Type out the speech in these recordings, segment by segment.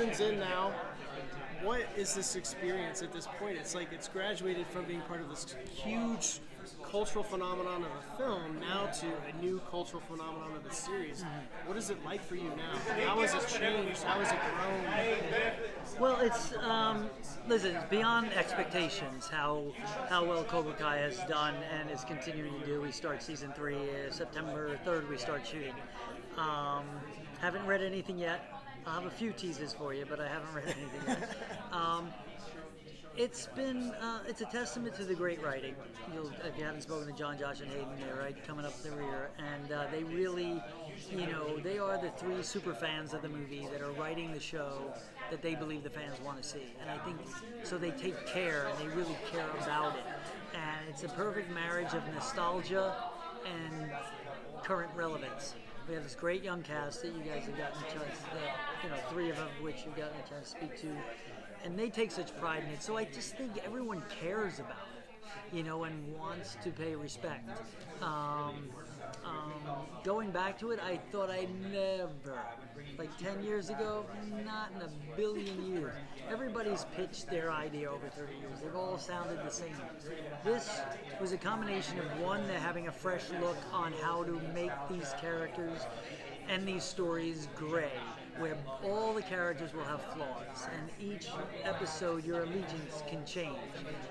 seasons in now. What is this experience at this point? It's like it's graduated from being part of this huge cultural phenomenon of a film now to a new cultural phenomenon of a series. What is it like for you now? How has it changed? How has it grown? Well, it's listen, it's beyond expectations how well Cobra Kai has done and is continuing to do. We start season 3 September 3rd. We start shooting. Haven't read anything yet. I'll have a few teasers for you, but I haven't read anything yet. It's been it's a testament to the great writing. If you haven't spoken to John, Josh, and Hayden, they're right coming up the rear, and they really, they are the 3 super fans of the movie that are writing the show that they believe the fans want to see, and I think so. They take care and they really care about it, and it's a perfect marriage of nostalgia and current relevance. We have this great young cast that you guys have gotten a chance, 3 of them which you've gotten a chance to speak to, and they take such pride in it. So I just think everyone cares about it, and wants to pay respect. Going back to it, I thought I never, like 10 years ago, not in a billion years. Everybody's pitched their idea over 30 years. They've all sounded the same. This was a combination of one, they're having a fresh look on how to make these characters and these stories gray, where all the characters will have flaws, and each episode your allegiance can change,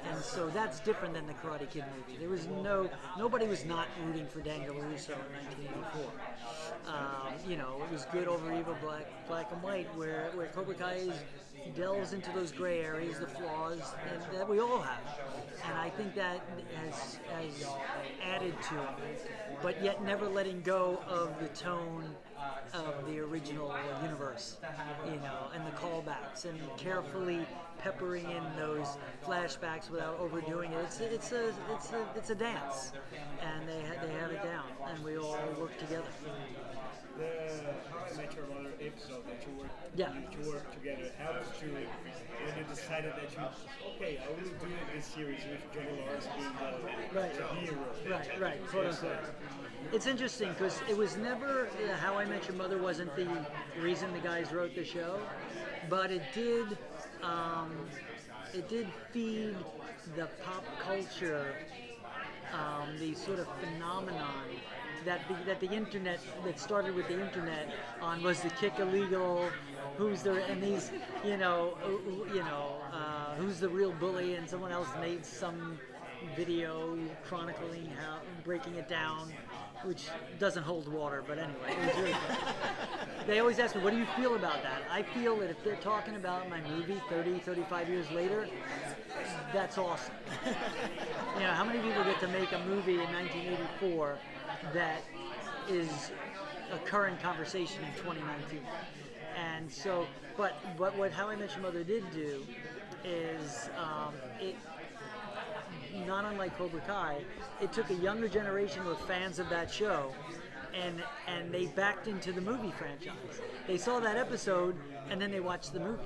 and so that's different than the Karate Kid movie. There was nobody was not rooting for Daniel LaRusso in 1984. It was good over evil, black and white, where Cobra Kai delves into those gray areas, the flaws that we all have, and I think that has added to it, but yet never letting go of the tone of the original universe, and the callbacks, and carefully peppering in those flashbacks without overdoing it. It's a dance, and they have it down, and we all work together. The How I Met Your Mother episode that you worked together helped you when you decided that I will do this series with JoBlo as being the hero. Right, quote unquote. It's interesting because it was never How I Met Your Mother wasn't the reason the guys wrote the show, but it did feed the pop culture, the sort of phenomenon that the internet, that started with the internet on was the kick illegal, who's the, and these who's the real bully, and someone else made some video chronicling how, breaking it down, which doesn't hold water, but anyway, it was really fun. They always ask me, what do you feel about that? I feel that if they're talking about my movie 30, 35 years later, that's awesome. How many people get to make a movie in 1984 that is a current conversation in 2019? And so, but what How I Met Your Mother did do is, it, not unlike Cobra Kai, it took a younger generation who were fans of that show, and they backed into the movie franchise. They saw that episode, and then they watched the movie.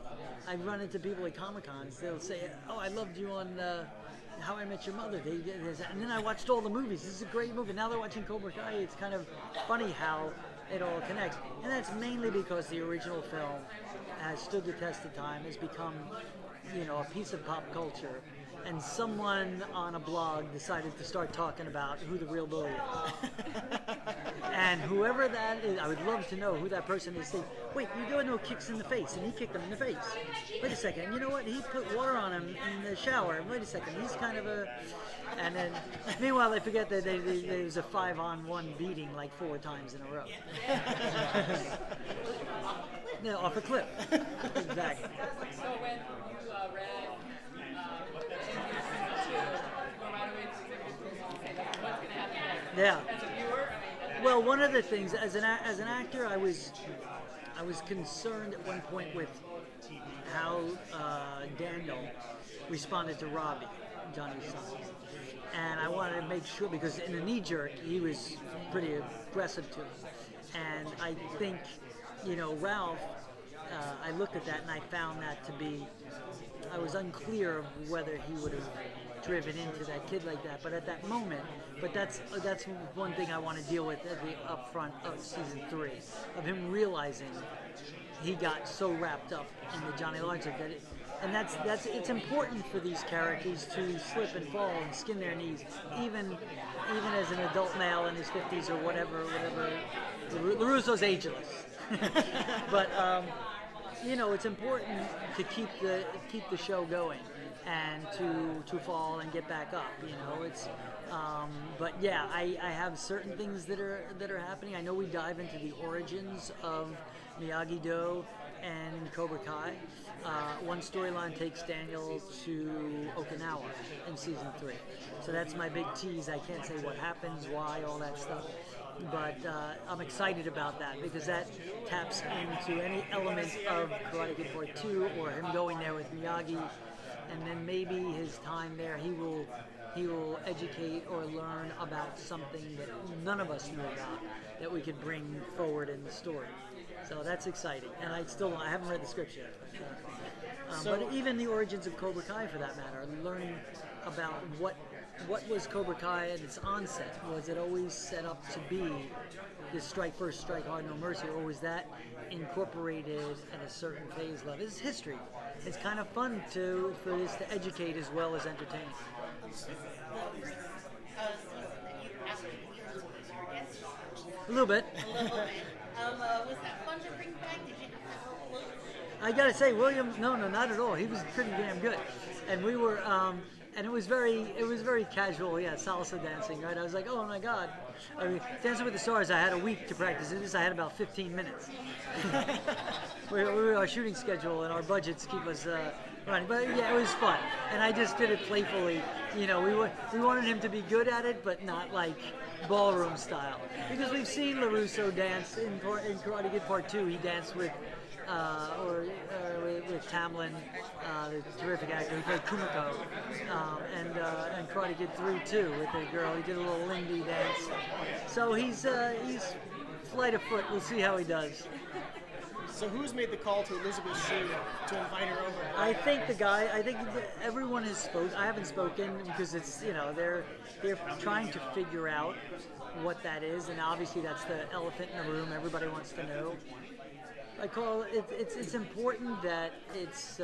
I run into people at Comic-Cons, they'll say, oh, I loved you on How I Met Your Mother. And then I watched all the movies. This is a great movie. Now they're watching Cobra Kai. It's kind of funny how it all connects. And that's mainly because the original film has stood the test of time, has become, a piece of pop culture. And someone on a blog decided to start talking about who the real bully is. And whoever that is, I would love to know who that person is. Say, wait, you don't know kicks in the face, and he kicked him in the face. Wait a second, you know what? He put water on him in the shower. Wait a second, he's kind of a... And then, meanwhile, they forget that there was a 5-on-1 beating like 4 times in a row. No, off a cliff. Exactly. So when you read yeah. Well, one of the things, as an actor, I was concerned at one point with how Daniel responded to Robbie, Johnny's son, and I wanted to make sure, because in a knee jerk he was pretty aggressive to him, and I think Ralph. I looked at that and I found that to be, I was unclear of whether he would have driven into that kid like that. But at that moment, that's one thing I want to deal with at the upfront of season 3, of him realizing he got so wrapped up in the Johnny Lawrence that it's important for these characters to slip and fall and skin their knees, even as an adult male in his 50s or whatever. LaRusso's ageless, but it's important to keep the show going and to fall and get back up. It's but yeah, I have certain things that are happening. I know we dive into the origins of Miyagi-Do and Cobra Kai. One storyline takes Daniel to Okinawa in season 3. So that's my big tease. I can't say what happens, why, all that stuff. But I'm excited about that because that taps into any element of Karate Kid Part 2 or him going there with Miyagi. And then maybe his time there, he will educate or learn about something that none of us knew about that we could bring forward in the story. So that's exciting, and I haven't read the script yet. But even the origins of Cobra Kai, for that matter, learning about what was Cobra Kai at its onset. Was it always set up to be this strike first, strike hard, no mercy, or was that incorporated at a certain phase level? This is history. It's kind of fun for this to educate as well as entertain. A little bit. Was that fun to bring back? Did you have to help William? I gotta say, William, no, not at all. He was pretty damn good, and we were, and it was very casual. Yeah, salsa dancing, right? I was like, oh my god. I mean, Dancing with the Stars, I had a week to practice it. This I had about 15 minutes. we were our shooting schedule and our budgets keep us running, but yeah, it was fun, and I just did it playfully. We wanted him to be good at it, but not like ballroom style, because we've seen LaRusso dance in Karate Kid Part 2. He danced with with Tamlin, the terrific actor who played Kumiko, and Karate Kid 3 too, with the girl. He did a little Lindy dance. So he's flight of foot. We'll see how he does. So who's made the call to Elizabeth Shue to invite her over? I think everyone has spoken. I haven't spoken because it's, they're trying to figure out what that is, and obviously that's the elephant in the room. Everybody wants to know. I call it, it's important that it's,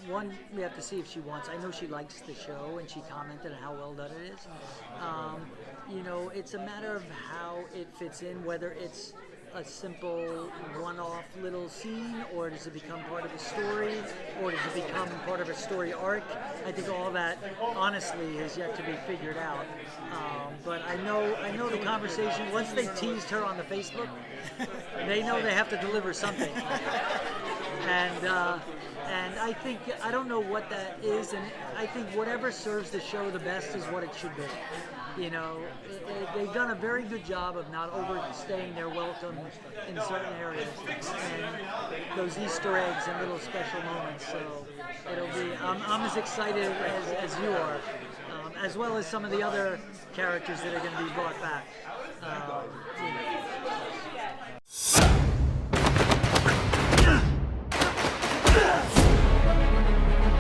one, we have to see if she wants. I know she likes the show, and she commented on how well done it is. It's a matter of how it fits in, whether it's a simple one-off little scene, or does it become part of a story, or does it become part of a story arc? I think all that, honestly, is yet to be figured out. But I know the conversation. Once they teased her on the Facebook, they know they have to deliver something. And I think, I don't know what that is, and I think whatever serves the show the best is what it should be. They've done a very good job of not overstaying their welcome in certain areas, and those Easter eggs and little special moments. So it'll be, I'm as excited as you are, as well as some of the other characters that are going to be brought back.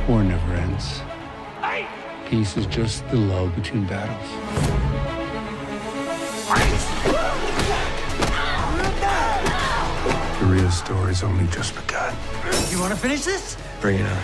War never ends. Peace is just the lull between battles. The real story's only just begun. You want to finish this? Bring it on.